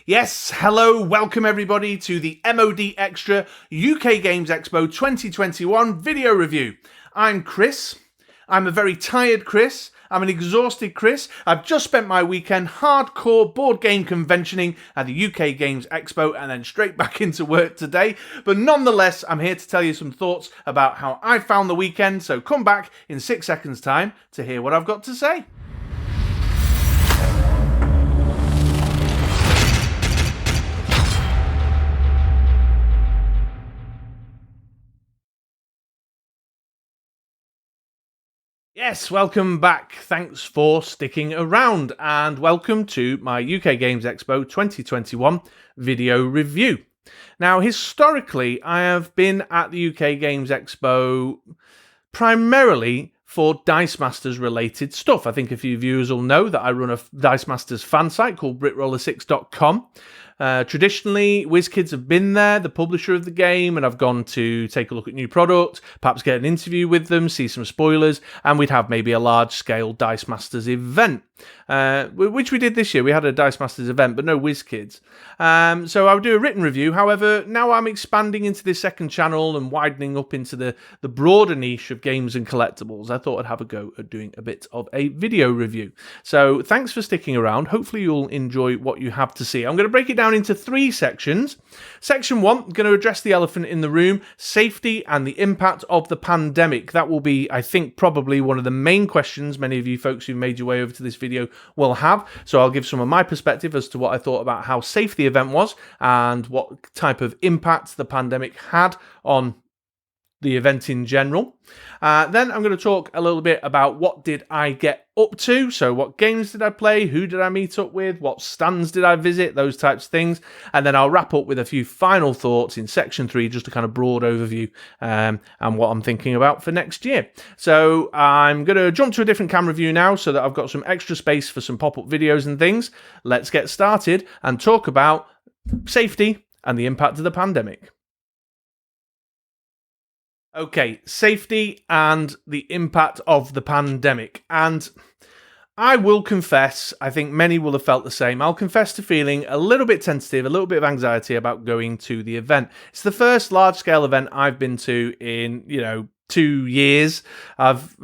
Yes, hello, welcome everybody to the MOD Extra UK Games Expo 2021 video review. I'm Chris. I'm a very tired Chris. I'm an exhausted Chris. I've just spent my weekend hardcore board game conventioning at the UK Games Expo and then straight back into work today. But nonetheless, I'm here to tell you some thoughts about how I found the weekend. So come back in 6 seconds time to hear what I've got to say. Yes, welcome back. Thanks for sticking around and welcome to my UK Games Expo 2021 video review. Now, historically, I have been at the UK Games Expo primarily for Dice Masters related stuff. I think a few viewers will know that I run a Dice Masters fan site called BritRoller6.com. Traditionally, WizKids have been there, the publisher of the game, and I've gone to take a look at new product, perhaps get an interview with them, see some spoilers, and we'd have maybe a large-scale Dice Masters event, which we did this year. We had a Dice Masters event, but no WizKids. So I would do a written review. However, now I'm expanding into this second channel and widening up into the broader niche of games and collectibles. I thought I'd have a go at doing a bit of a video review. So thanks for sticking around. Hopefully you'll enjoy what you have to see. I'm going to break it down into 3 sections. Section 1, I'm going to address the elephant in the room, safety and the impact of the pandemic. That will be, I think, probably one of the main questions many of you folks who made your way over to this video will have. So I'll give some of my perspective as to what I thought about how safe the event was and what type of impact the pandemic had on the event in general. Then I'm going to talk a little bit about what did I get up to. So what games did I play? Who did I meet up with? What stands did I visit? Those types of things. And then I'll wrap up with a few final thoughts in section 3, just a kind of broad overview and what I'm thinking about for next year. So I'm going to jump to a different camera view now so that I've got some extra space for some pop-up videos and things. Let's get started and talk about safety and the impact of the pandemic. Okay, safety and the impact of the pandemic. And I will confess, I think many will have felt the same. I'll confess to feeling a little bit tentative, a little bit of anxiety about going to the event. It's the first large-scale event I've been to in, 2 years. I've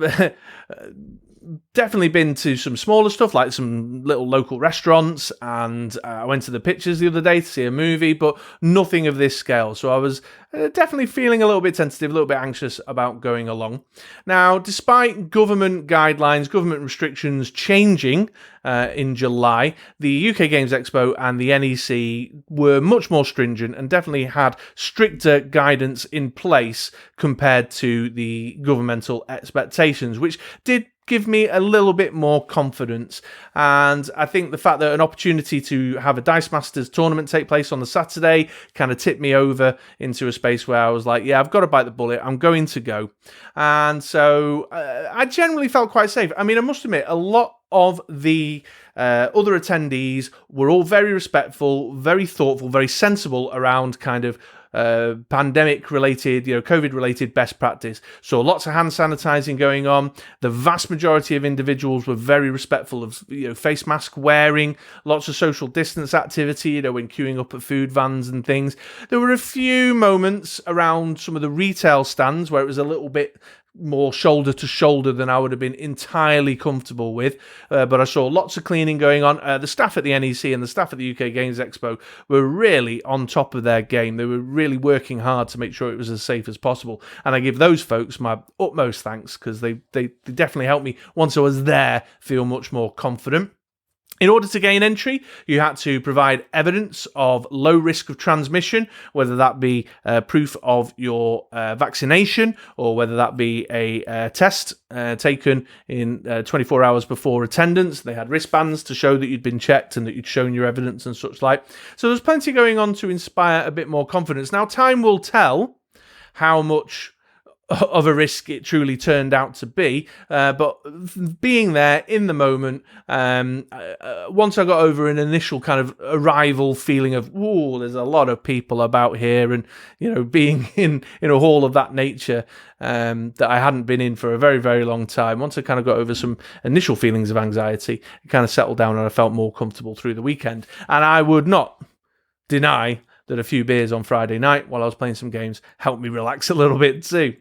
definitely been to some smaller stuff, like some little local restaurants, and I went to the Pictures the other day to see a movie, but nothing of this scale. So I was definitely feeling a little bit tentative, a little bit anxious about going along. Now, despite government guidelines, government restrictions changing in July, the UK Games Expo and the NEC were much more stringent and definitely had stricter guidance in place compared to the governmental expectations, which did give me a little bit more confidence. And I think the fact that an opportunity to have a Dice Masters tournament take place on the Saturday kind of tipped me over into a space where I was like, yeah, I've got to bite the bullet. I'm going to go. And so I generally felt quite safe. I mean, I must admit, a lot of the other attendees were all very respectful, very thoughtful, very sensible around kind of pandemic related, COVID related best practice. So lots of hand sanitizing going on. The vast majority of individuals were very respectful of face mask wearing, lots of social distance activity, when queuing up at food vans and things. There were a few moments around some of the retail stands where it was a little bit more shoulder to shoulder than I would have been entirely comfortable with, but I saw lots of cleaning going on. The staff at the NEC and the staff at the UK Games Expo were really on top of their game. They were really working hard to make sure it was as safe as possible, and I give those folks my utmost thanks because they definitely helped me, once I was there, feel much more confident. In order to gain entry, you had to provide evidence of low risk of transmission, whether that be proof of your vaccination or whether that be a test taken in 24 hours before attendance. They had wristbands to show that you'd been checked and that you'd shown your evidence and such like. So there's plenty going on to inspire a bit more confidence. Now, time will tell how much of a risk it truly turned out to be, but being there in the moment, once I got over an initial kind of arrival feeling of, ooh, there's a lot of people about here, and being in a hall of that nature that I hadn't been in for a very, very long time, once I kind of got over some initial feelings of anxiety, it kind of settled down and I felt more comfortable through the weekend. And I would not deny that a few beers on Friday night while I was playing some games helped me relax a little bit too.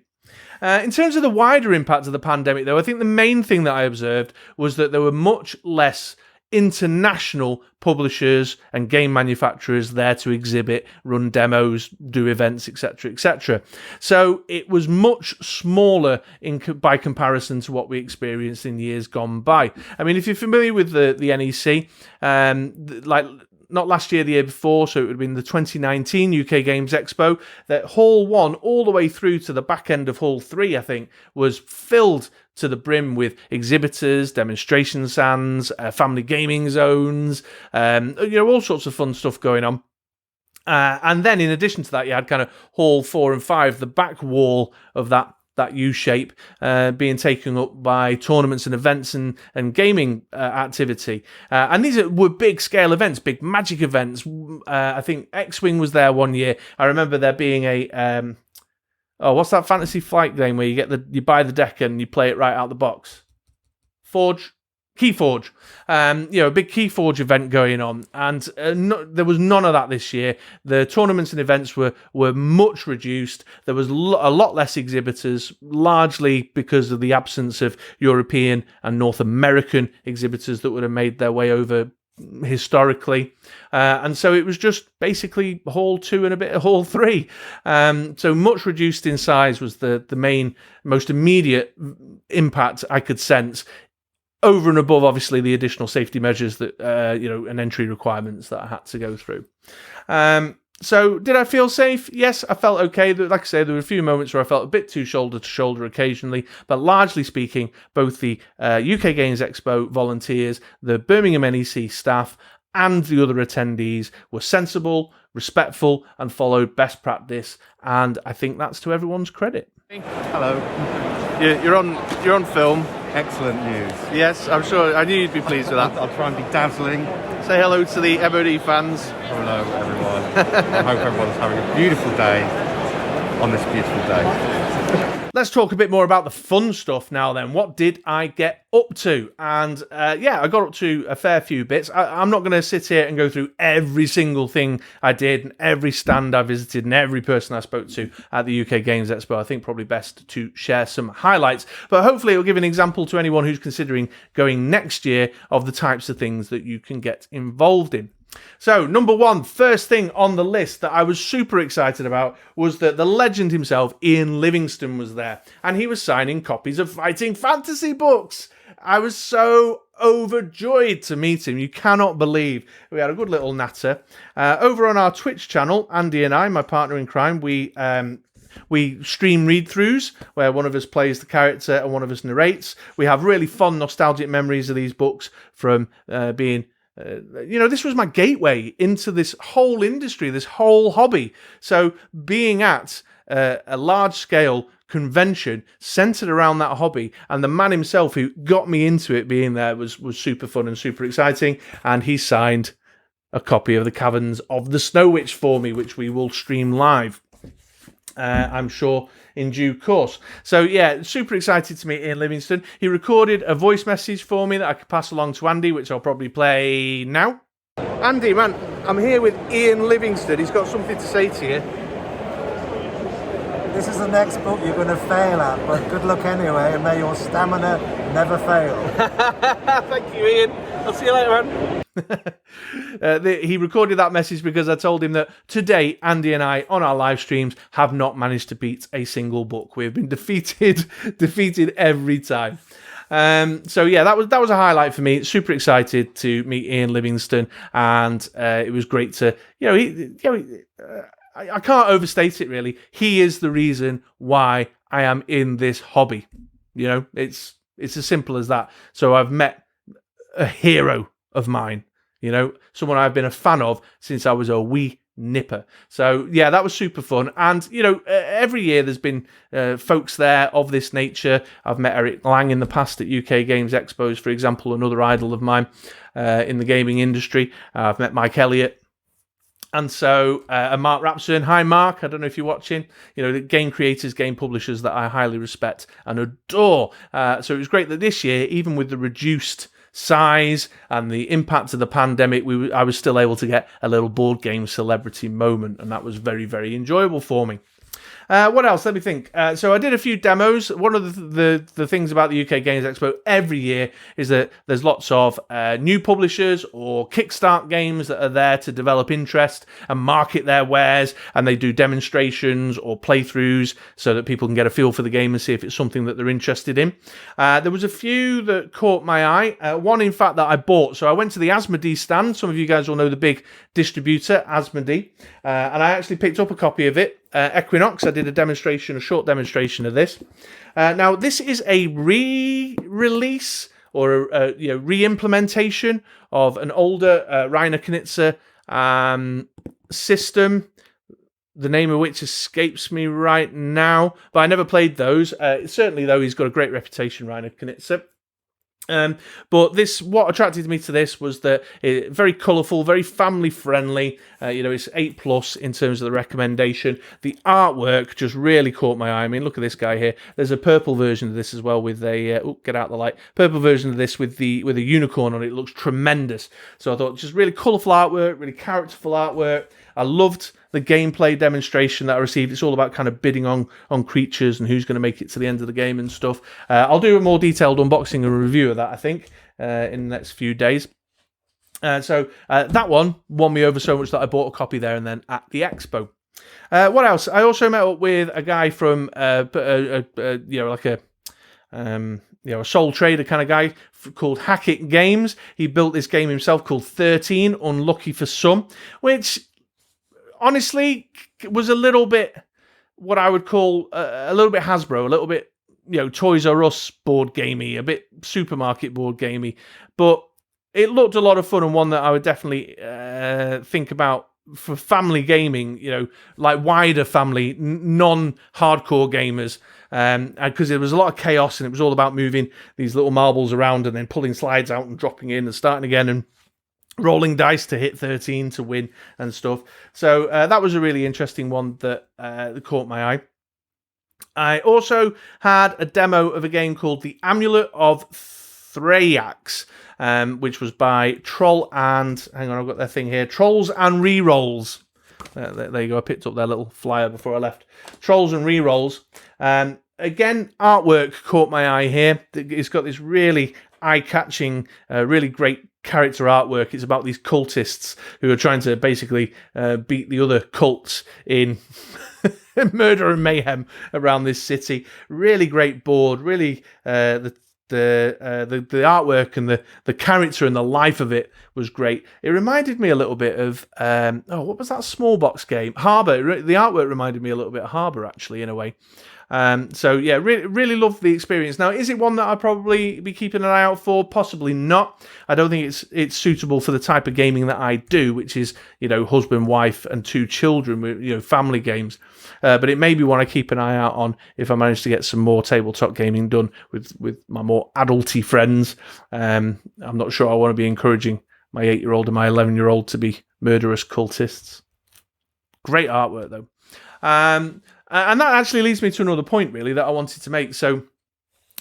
In terms of the wider impact of the pandemic, though, I think the main thing that I observed was that there were much less international publishers and game manufacturers there to exhibit, run demos, do events, etc., etc. So it was much smaller by comparison to what we experienced in years gone by. I mean, if you're familiar with the NEC, like not last year, the year before, so it would have been the 2019 UK Games Expo, that Hall 1 all the way through to the back end of Hall 3, I think, was filled to the brim with exhibitors, demonstration stands, family gaming zones, all sorts of fun stuff going on. And then in addition to that, you had kind of Hall 4 and 5, the back wall of that U-shape being taken up by tournaments and events and gaming activity. And these were big-scale events, big Magic events. I think X-Wing was there one year. I remember there being a... what's that Fantasy Flight game where you buy the deck and you play it right out the box? Keyforge. A big Keyforge event going on, and there was none of that this year. The tournaments and events were much reduced. There was a lot less exhibitors, largely because of the absence of European and North American exhibitors that would have made their way over historically, and so it was just basically Hall 2 and a bit of Hall 3. So much reduced in size was the main, most immediate impact I could sense, over and above, obviously, the additional safety measures that, and entry requirements that I had to go through. So did I feel safe? Yes, I felt okay. Like I say, there were a few moments where I felt a bit too shoulder to shoulder occasionally, but largely speaking, both the UK Games Expo volunteers, the Birmingham NEC staff, and the other attendees were sensible, respectful, and followed best practice, and I think that's to everyone's credit. Hello. You're on film. Excellent news. Yes, I'm sure. I knew you'd be pleased with that. I'll try and be dazzling. Say hello to the MOD fans. Hello, everyone. I hope everyone's having a beautiful day on this beautiful day. Let's talk a bit more about the fun stuff now then. What did I get up to? And I got up to a fair few bits. I'm not going to sit here and go through every single thing I did and every stand I visited and every person I spoke to at the UK Games Expo. I think probably best to share some highlights, but hopefully it'll give an example to anyone who's considering going next year of the types of things that you can get involved in. So, number one, first thing on the list that I was super excited about was that the legend himself, Ian Livingstone, was there, and he was signing copies of Fighting Fantasy books. I was so overjoyed to meet him. You cannot believe. We had a good little natter. Over on our Twitch channel, Andy and I, my partner in crime, we stream read-throughs where one of us plays the character and one of us narrates. We have really fond, nostalgic memories of these books from being... this was my gateway into this whole industry, this whole hobby. So being at a large-scale convention centered around that hobby, and the man himself who got me into it being there was super fun and super exciting. And he signed a copy of the Caverns of the Snow Witch for me, which we will stream live, I'm sure, in due course. So yeah, super excited to meet Ian Livingstone. He recorded a voice message for me that I could pass along to Andy, which I'll probably play now. Andy, man, I'm here with Ian Livingstone. He's got something to say to you. This is the next book you're going to fail at, but good luck anyway, and may your stamina never fail. Thank you, Ian. I'll see you later, man. He recorded that message because I told him that today Andy and I on our live streams have not managed to beat a single book. We have been defeated every time. So yeah, that was a highlight for me. Super excited to meet Ian Livingstone, and it was great to I can't overstate it really. He is the reason why I am in this hobby. It's as simple as that. So I've met a hero of mine, someone I've been a fan of since I was a wee nipper. So yeah, that was super fun. And every year there's been folks there of this nature. I've met Eric Lang in the past at UK Games Expos, for example, another idol of mine in the gaming industry. I've met Mike Elliott. And so, Mark Rapson, hi Mark, I don't know if you're watching, the game creators, game publishers that I highly respect and adore. So it was great that this year, even with the reduced size and the impact of the pandemic, I was still able to get a little board game celebrity moment, and that was very, very enjoyable for me. What else? Let me think. So I did a few demos. One of the things about the UK Games Expo every year is that there's lots of new publishers or Kickstart games that are there to develop interest and market their wares, and they do demonstrations or playthroughs so that people can get a feel for the game and see if it's something that they're interested in. There was a few that caught my eye. One, in fact, that I bought. So I went to the Asmodee stand. Some of you guys will know the big distributor, Asmodee, and I actually picked up a copy of it. Equinox. I did a short demonstration of this. Now, this is a re-release or a re-implementation of an older Reiner Knizia system, the name of which escapes me right now, but I never played those. Certainly, though, he's got a great reputation, Reiner Knizia. But what attracted me to this was that it's very colourful, very family friendly. It's 8+ in terms of the recommendation. The artwork just really caught my eye. I mean, look at this guy here. There's a purple version of this as well with a get out the light. Purple version of this with a unicorn on it. It looks tremendous. So I thought just really colourful artwork, really characterful artwork. I loved the gameplay demonstration that I received. It's all about kind of bidding on creatures and who's going to make it to the end of the game and stuff. I'll do a more detailed unboxing and review of that, I think, in the next few days. So that one won me over so much that I bought a copy there and then at the expo. What else? I also met up with a guy from a sole trader kind of guy called Hackett Games. He built this game himself called 13, unlucky for some, which honestly was a little bit what I would call a little bit Hasbro, a little bit Toys R Us board gamey, a bit supermarket board gamey, but it looked a lot of fun and one that I would definitely think about for family gaming, like wider family, non-hardcore gamers, because there was a lot of chaos and it was all about moving these little marbles around and then pulling slides out and dropping in and starting again and rolling dice to hit 13 to win and stuff. So that was a really interesting one that caught my eye. I also had a demo of a game called The Amulet of Thrayax, which was by Trolls and Rerolls. There you go. I picked up their little flyer before I left. Trolls and Rerolls. Again, artwork caught my eye here. It's got this really eye-catching, really great character artwork. It's about these cultists who are trying to basically beat the other cults in murder and mayhem around this city. Really great board. Really, the artwork and the character and the life of it was great. It reminded me a little bit of what was that small box game? Harbour. The artwork reminded me a little bit of Harbour, actually, in a way. So yeah, really loved the experience. Now, is it one that I'll probably be keeping an eye out for? Possibly not. I don't think it's suitable for the type of gaming that I do, which is husband, wife, and 2 children, family games. But it may be one I keep an eye out on if I manage to get some more tabletop gaming done with my more adulty friends. I'm not sure I want to be encouraging my 8-year-old and my 11-year-old to be murderous cultists. Great artwork though. And that actually leads me to another point, really, that I wanted to make. So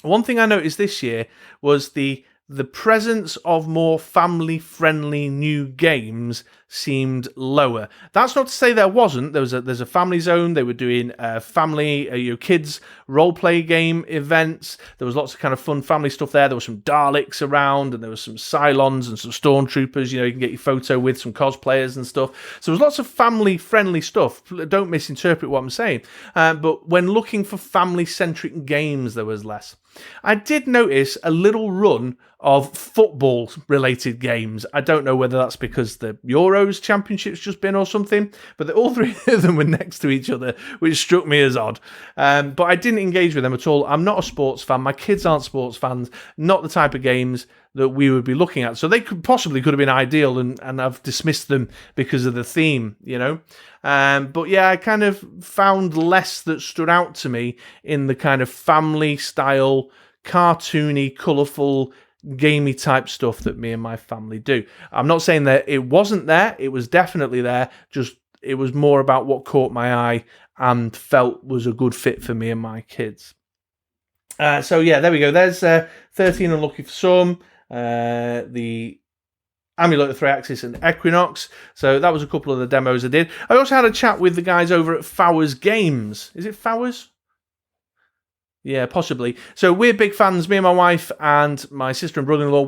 one thing I noticed this year was the presence of more family-friendly new games seemed lower. That's not to say there wasn't. There's a family zone. They were doing family, kids role-play game events. There was lots of kind of fun family stuff there. There was some Daleks around, and there was some Cylons and some Stormtroopers. You can get your photo with some cosplayers and stuff. So there was lots of family-friendly stuff. Don't misinterpret what I'm saying. But when looking for family-centric games, there was less. I did notice a little run of football-related games. I don't know whether that's because the Euros Championship's just been or something, but all 3 of them were next to each other, which struck me as odd. But I didn't engage with them at all. I'm not a sports fan. My kids aren't sports fans. Not the type of games that we would be looking at. So they could have been ideal, and I've dismissed them because of the theme, But yeah, I kind of found less that stood out to me in the kind of family style, cartoony, colourful, gamey type stuff that me and my family do. I'm not saying that it wasn't there. It was definitely there. Just it was more about what caught my eye and felt was a good fit for me and my kids. So yeah, there we go. There's 13 Unlucky for Some. the Amulet of Thriaxis and Equinox. So that was a couple of the demos I did. I also had a chat with the guys over at Flowers Games. Is it Flowers? Yeah, possibly. So we're big fans. Me and my wife and my sister and brother-in-law,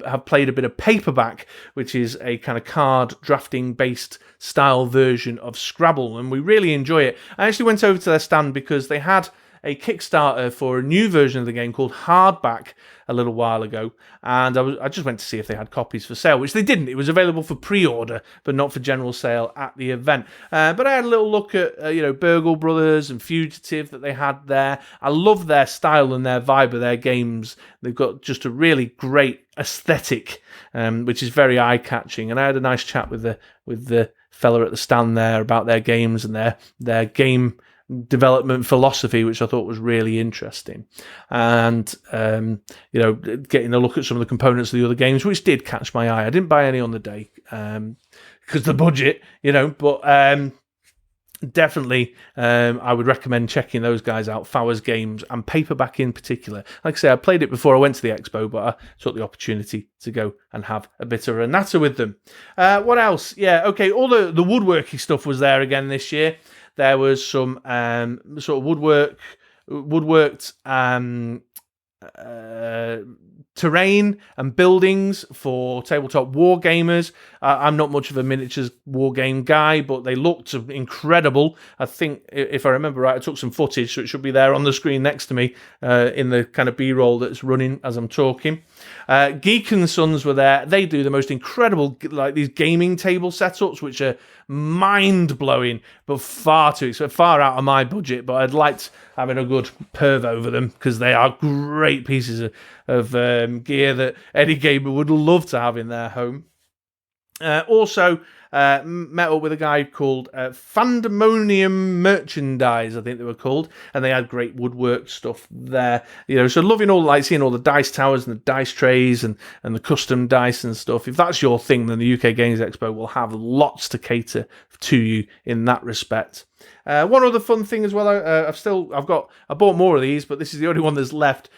have played a bit of Paperback, which is a kind of card drafting based style version of Scrabble, and we really enjoy it. I actually went over to their stand because they had a Kickstarter for a new version of the game called Hardback a little while ago, and I just went to see if they had copies for sale, which they didn't. It was available for pre-order, but not for general sale at the event. But I had a little look at Burgle Brothers and Fugitive that they had there. I love their style and their vibe of their games. They've got just a really great aesthetic, which is very eye-catching. And I had a nice chat with the fella at the stand there about their games and their game development philosophy, which I thought was really interesting, and getting a look at some of the components of the other games, which did catch my eye. I didn't buy any on the day because the budget, but definitely I would recommend checking those guys out, Flowers Games and Paperback in particular. Like I say, I played it before I went to the expo, but I took the opportunity to go and have a bit of a natter with them. What else? Yeah, okay, all the woodworky stuff was there again this year. There was some sort of woodworked terrain and buildings for tabletop war gamers. I'm not much of a miniatures war game guy, but they looked incredible. I think, if I remember right, I took some footage, so it should be there on the screen next to me in the kind of B-roll that's running as I'm talking. Geek and Sons were there. They do the most incredible, like these gaming table setups, which are mind-blowing, but far out of my budget. But I'd liked having a good perv over them because they are great pieces of gear that any gamer would love to have in their home. Also, met up with a guy called Fandemonium Merchandise, I think they were called, and they had great woodwork stuff there. So loving seeing all the dice towers and the dice trays and the custom dice and stuff. If that's your thing, then the UK Games Expo will have lots to cater to you in that respect. One other fun thing as well. I bought more of these, but this is the only one that's left.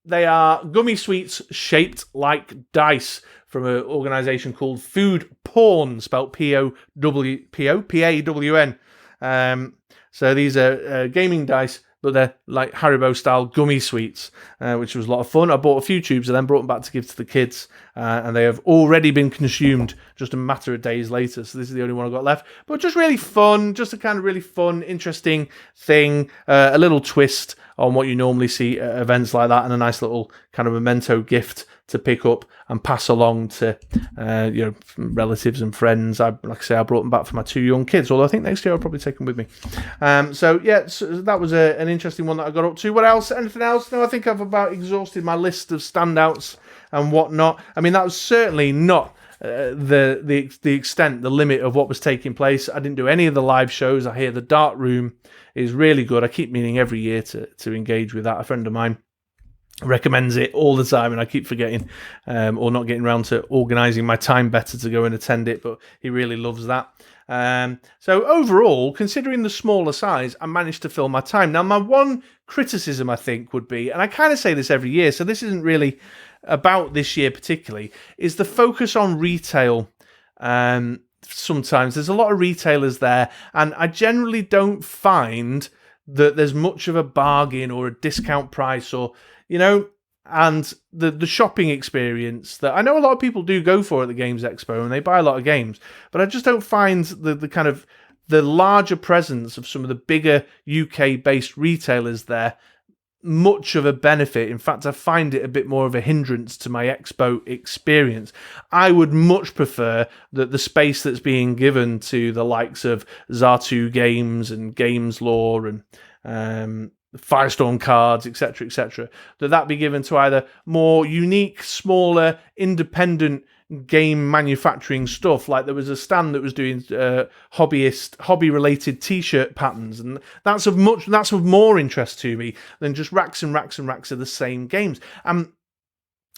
They are gummy sweets shaped like dice from an organisation called Food Porn, spelt P-A-W-N. So these are gaming dice, but they're like Haribo-style gummy sweets, which was a lot of fun. I bought a few tubes and then brought them back to give to the kids, and they have already been consumed just a matter of days later. So this is the only one I got left. But just really fun, just a kind of really fun, interesting thing, a little twist on what you normally see at events like that, and a nice little kind of memento gift to pick up and pass along to relatives and friends. I brought them back for my 2 young kids, although I think next year I'll probably take them with me. So that was an interesting one that I got up to. What else? Anything else? No, I think I've about exhausted my list of standouts and whatnot. I mean, that was certainly not the extent, the limit of what was taking place. I didn't do any of the live shows. I hear the Dark Room is really good. I keep meaning every year to engage with that. A friend of mine recommends it all the time, and I keep forgetting or not getting around to organising my time better to go and attend it, but he really loves that. So overall, considering the smaller size, I managed to fill my time. Now, my one criticism, I think, would be, and I kind of say this every year, so this isn't really about this year particularly, is the focus on retail. Sometimes there's a lot of retailers there, and I generally don't find that there's much of a bargain or a discount price, or and the shopping experience that I know a lot of people do go for at the Games Expo, and they buy a lot of games, but I just don't find the kind of the larger presence of some of the bigger UK-based retailers there much of a benefit. In fact, I find it a bit more of a hindrance to my expo experience. I would much prefer that the space that's being given to the likes of Zartu Games and Games Law and Firestorm Cards, etc., that be given to either more unique, smaller, independent game manufacturing stuff. Like there was a stand that was doing hobby-related T-shirt patterns, and that's of more interest to me than just racks and racks and racks of the same games.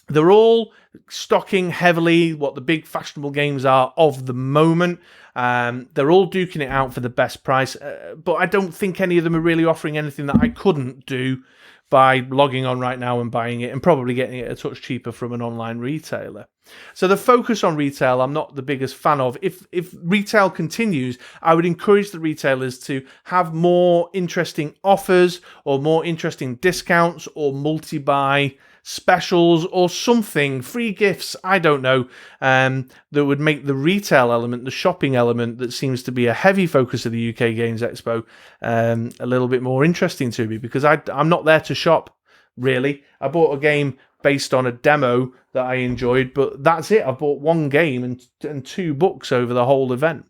They're all stocking heavily what the big fashionable games are of the moment. They're all duking it out for the best price, but I don't think any of them are really offering anything that I couldn't do by logging on right now and buying it, and probably getting it a touch cheaper from an online retailer. So the focus on retail, I'm not the biggest fan of. If retail continues, I would encourage the retailers to have more interesting offers or more interesting discounts or multi-buy specials or something, free gifts, I don't know, that would make the retail element, the shopping element that seems to be a heavy focus of the UK Games Expo, a little bit more interesting to me, because I'm not there to shop, really. I bought a game based on a demo that I enjoyed, but that's it. I bought one game and 2 books over the whole event.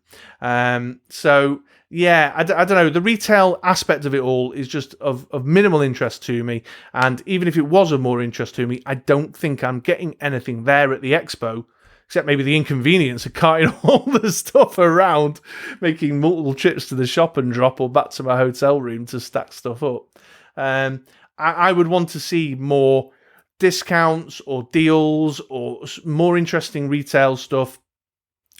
So yeah, I don't know. The retail aspect of it all is just of minimal interest to me. And even if it was of more interest to me, I don't think I'm getting anything there at the expo, except maybe the inconvenience of carting all the stuff around, making multiple trips to the shop and drop or back to my hotel room to stack stuff up. I would want to see more discounts or deals or more interesting retail stuff,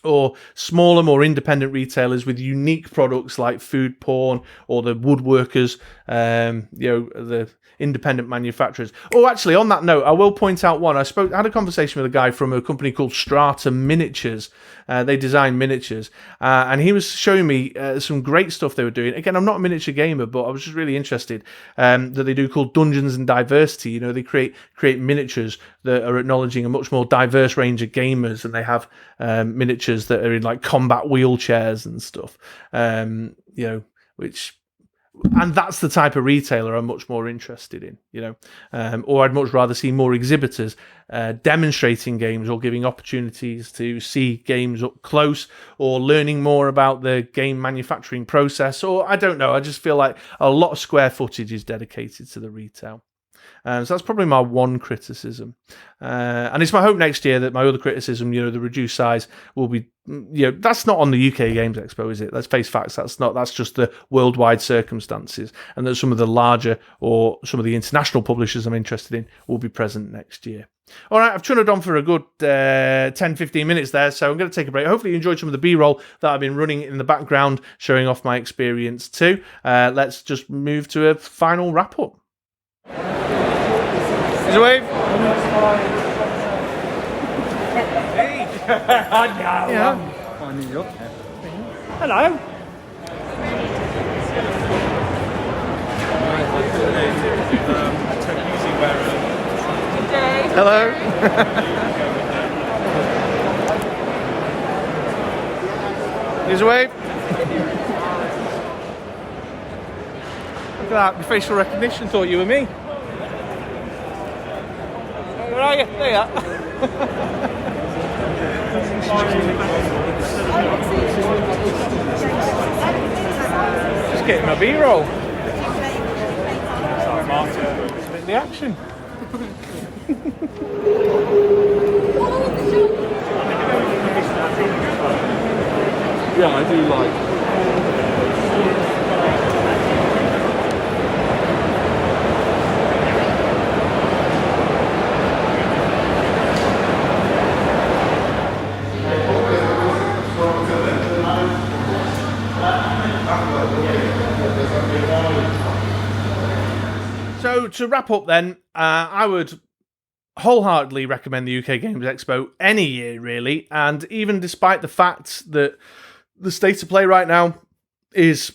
or smaller, more independent retailers with unique products like food porn or the woodworkers, the independent manufacturers. Oh, actually, on that note, I will point out one. I had a conversation with a guy from a company called Strata Miniatures. They design miniatures, and he was showing me some great stuff they were doing. Again, I'm not a miniature gamer, but I was just really interested that they do called Dungeons and Diversity. You know, they create miniatures that are acknowledging a much more diverse range of gamers, and they have miniatures that are in like combat wheelchairs and stuff. And that's the type of retailer I'm much more interested in, or I'd much rather see more exhibitors demonstrating games or giving opportunities to see games up close, or learning more about the game manufacturing process, or I don't know. I just feel like a lot of square footage is dedicated to the retail. So that's probably my one criticism. And it's my hope next year that my other criticism, the reduced size, will be, that's not on the UK Games Expo, is it? Let's face facts. That's just the worldwide circumstances. And that some of the larger or some of the international publishers I'm interested in will be present next year. All right, I've churned on for a good 10-15 minutes there, so I'm going to take a break. Hopefully you enjoyed some of the B-roll that I've been running in the background, showing off my experience too. Let's just move to a final wrap-up. Is a wave? Hey! Yeah. Hello. Hello. Is a wave? Look at that, your facial recognition thought you were me. Where are you? There you are. Just getting my B-roll. It's a bit of the action. Yeah, I do like. So to wrap up then, I would wholeheartedly recommend the UK Games Expo any year, really. And even despite the fact that the state of play right now is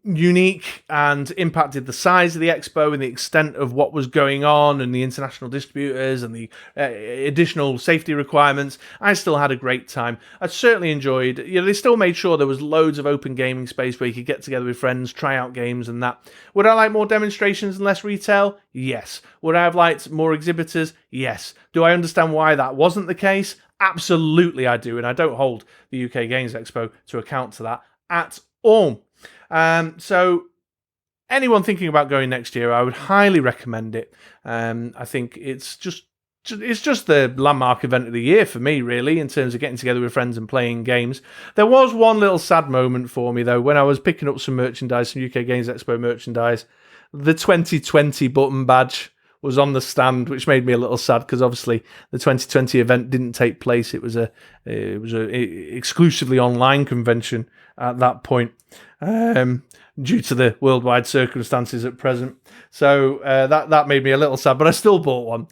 unique and impacted the size of the expo and the extent of what was going on and the international distributors and the additional safety requirements, I still had a great time. I certainly enjoyed, they still made sure there was loads of open gaming space where you could get together with friends, try out games and that. Would I like more demonstrations and less retail? Yes. Would I have liked more exhibitors? Yes. Do I understand why that wasn't the case? Absolutely I do, and I don't hold the UK Games Expo to account to that at all. So anyone thinking about going next year, I would highly recommend it. I think it's just the landmark event of the year for me, really, in terms of getting together with friends and playing games. There was one little sad moment for me, though, when I was picking up some merchandise, some UK Games Expo merchandise. The 2020 button badge was on the stand, which made me a little sad because obviously the 2020 event didn't take place. It was a exclusively online convention at that point, due to the worldwide circumstances at present. So that made me a little sad, but I still bought one.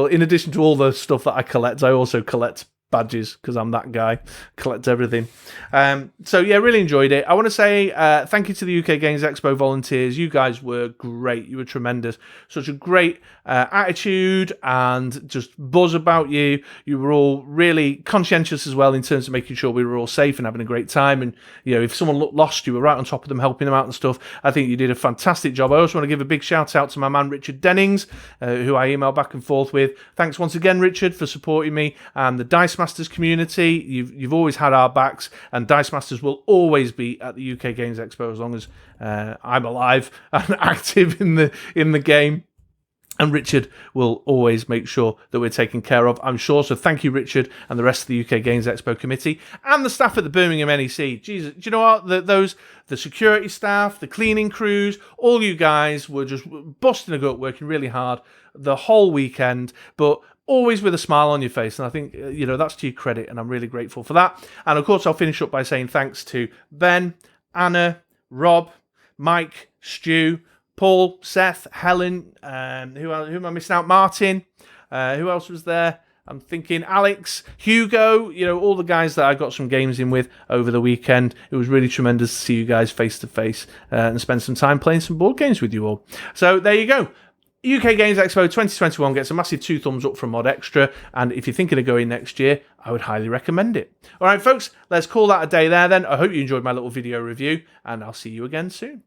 In addition to all the stuff that I collect, I also collect badges because I'm that guy, collect everything. So yeah, really enjoyed it. I want to say thank you to the UK Games Expo volunteers. You guys were great. You were tremendous. Such a great attitude and just buzz about you. You were all really conscientious as well in terms of making sure we were all safe and having a great time. And you know, if someone looked lost, you were right on top of them, helping them out and stuff. I think you did a fantastic job. I also want to give a big shout out to my man Richard Dennings, who I email back and forth with. Thanks once again, Richard, for supporting me and the Dice Masters community. You've always had our backs, and Dice Masters will always be at the UK Games Expo as long as I'm alive and active in the game. And Richard will always make sure that we're taken care of, I'm sure. So thank you, Richard, and the rest of the UK Games Expo committee and the staff at the Birmingham NEC. Jesus, do you know what? The security staff, the cleaning crews, all you guys were just busting a gut, working really hard the whole weekend, but always with a smile on your face. And I think, that's to your credit, and I'm really grateful for that. And of course, I'll finish up by saying thanks to Ben, Anna, Rob, Mike, Stu, Paul, Seth, Helen, who am I missing out? Martin, who else was there? I'm thinking Alex, Hugo, all the guys that I got some games in with over the weekend. It was really tremendous to see you guys face to face and spend some time playing some board games with you all. So there you go. UK Games Expo 2021 gets a massive 2 thumbs up from Mod Extra, and if you're thinking of going next year, I would highly recommend it. All right, folks, let's call that a day there then. I hope you enjoyed my little video review, and I'll see you again soon.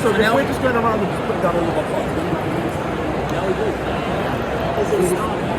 So if we're just going around and just putting down all of our pots, then we do.